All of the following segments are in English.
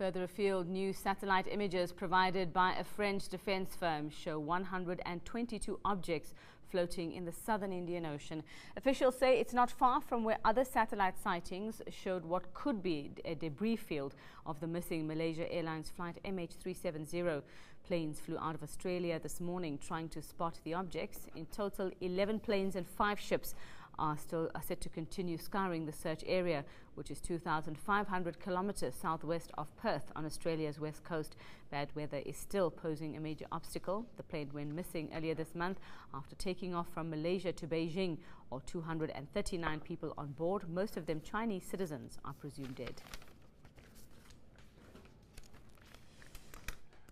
Further afield, new satellite images provided by a French defense firm show 122 objects floating in the southern Indian Ocean. Officials say it's not far from where other satellite sightings showed what could be a debris field of the missing Malaysia Airlines flight MH370. Planes flew out of Australia this morning trying to spot the objects. In total, 11 planes and 5 ships are set to continue scouring the search area, which is 2,500 kilometers southwest of Perth on Australia's west coast. Bad weather is still posing a major obstacle. The plane went missing earlier this month after taking off from Malaysia to Beijing. All 239 people on board, most of them Chinese citizens, are presumed dead.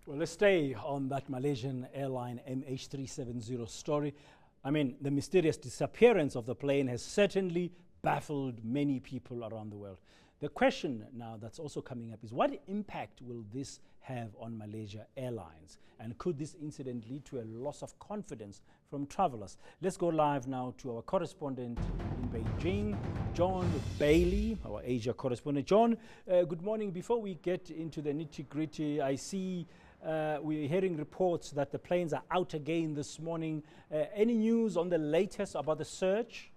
Well, let's stay on that Malaysian airline MH370 story. I mean, the mysterious disappearance of the plane has certainly baffled many people around the world. The question now that's also coming up is, what impact will this have on Malaysia Airlines? And could this incident lead to a loss of confidence from travelers? Let's go live now to our correspondent in Beijing, John Bailey, our Asia correspondent. John, good morning. Before we get into the nitty-gritty, I see we're hearing reports that the planes are out again this morning. Any news on the latest about the search?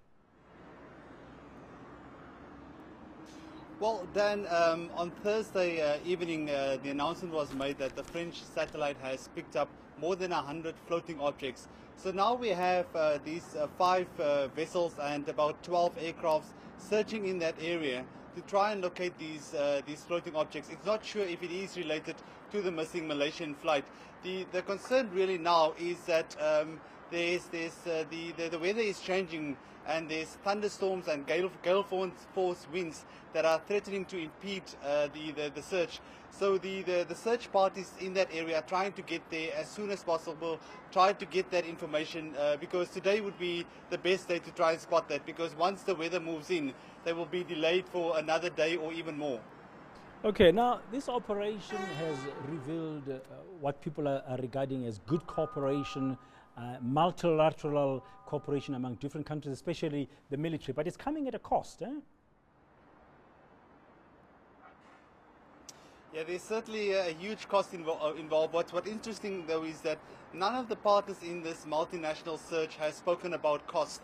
Well, Dan, on Thursday evening, the announcement was made that the French satellite has picked up more than 100 floating objects. So now we have these 5 vessels and about 12 aircrafts searching in that area to try and locate these floating objects. It's not sure if it is related to the missing Malaysian flight. The concern really now is that the weather is changing, and there's thunderstorms and gale force winds that are threatening to impede the search. So the search parties in that area are trying to get there as soon as possible, try to get that information, because today would be the best day to try and spot that, because once the weather moves in, they will be delayed for another day or even more. Okay, now this operation has revealed what people are regarding as good cooperation, multilateral cooperation among different countries, especially the military, but it's coming at a cost, eh? Yeah, there's certainly a huge cost involved. What's interesting, though, is that none of the partners in this multinational search has spoken about cost.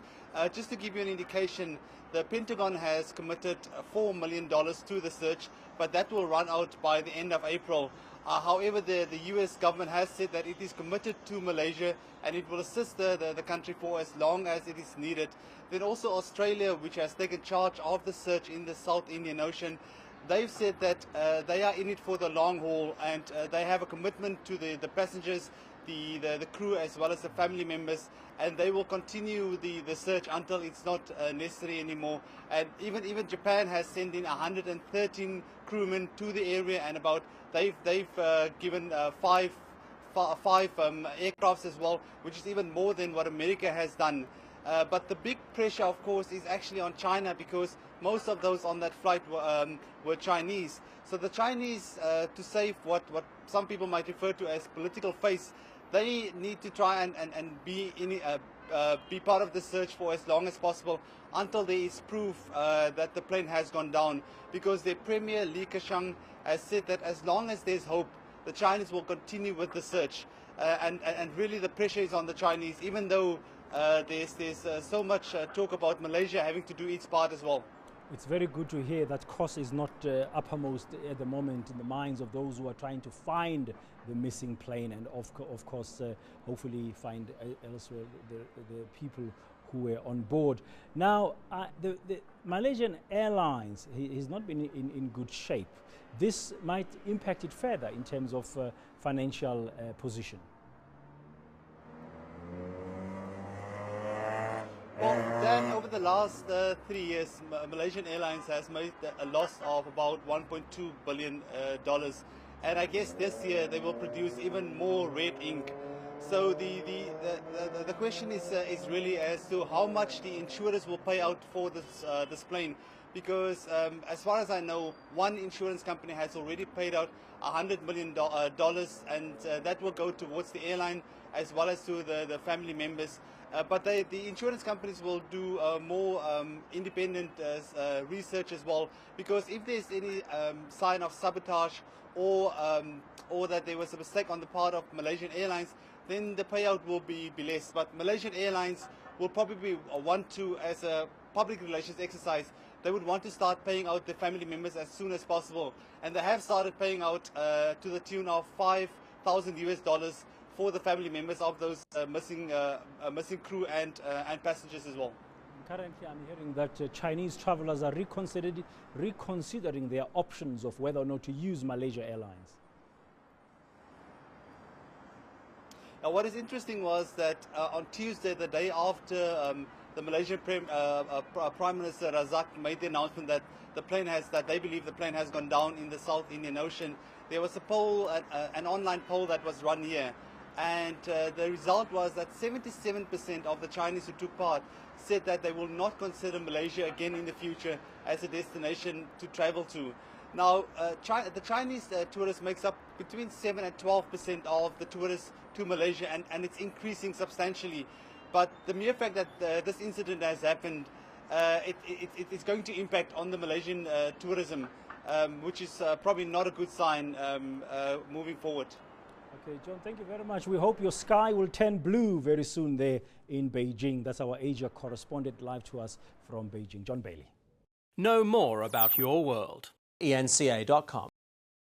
Just to give you an indication, the Pentagon has committed $4 million to the search, but that will run out by the end of April. However, the US government has said that it is committed to Malaysia and it will assist the country for as long as it is needed. Then also Australia, which has taken charge of the search in the South Indian Ocean, they've said that they are in it for the long haul, and they have a commitment to the passengers, the crew, as well as the family members, and they will continue the search until it's not necessary anymore. And even Japan has sent in 113 crewmen to the area, and they've given 5 aircrafts as well, which is even more than what America has done. But the big pressure, of course, is actually on China, because most of those on that flight were Chinese. So the Chinese, to save what some people might refer to as political face, they need to try and be part of the search for as long as possible until there is proof that the plane has gone down. Because their premier, Li Keqiang, has said that as long as there's hope, the Chinese will continue with the search. And really the pressure is on the Chinese, even though there's so much talk about Malaysia having to do its part as well. It's very good to hear that cost is not uppermost at the moment in the minds of those who are trying to find the missing plane, and of course hopefully find elsewhere the people who were on board. Now the Malaysian Airlines has not been in good shape. This might impact it further in terms of financial position. Well, Dan, over the last 3 years, Malaysian Airlines has made a loss of about $1.2 billion. And I guess this year they will produce even more red ink. So the question is really as to how much the insurers will pay out for this plane. Because as far as I know, one insurance company has already paid out $100 million, and that will go towards the airline as well as to the family members. But the insurance companies will do more independent research as well, because if there's any sign of sabotage or that there was a mistake on the part of Malaysian Airlines, then the payout will be less. But Malaysian Airlines will probably want to, as a public relations exercise, they would want to start paying out their family members as soon as possible. And they have started paying out to the tune of $5,000 for the family members of those missing crew and passengers as well. Currently, I'm hearing that Chinese travelers are reconsidering their options of whether or not to use Malaysia Airlines. Now, what is interesting was that on Tuesday, the day after the Malaysian Prime Minister Razak made the announcement that they believe the plane has gone down in the South Indian Ocean, there was a poll, an online poll that was run here, and the result was that 77% of the Chinese who took part said that they will not consider Malaysia again in the future as a destination to travel to. Now, the Chinese tourists makes up between 7 and 12% of the tourists to Malaysia, and it's increasing substantially. But the mere fact that this incident has happened, it's going to impact on the Malaysian tourism, which is probably not a good sign moving forward. Okay, John, thank you very much. We hope your sky will turn blue very soon there in Beijing. That's our Asia correspondent live to us from Beijing, John Bailey. Know more about your world. eNCA.com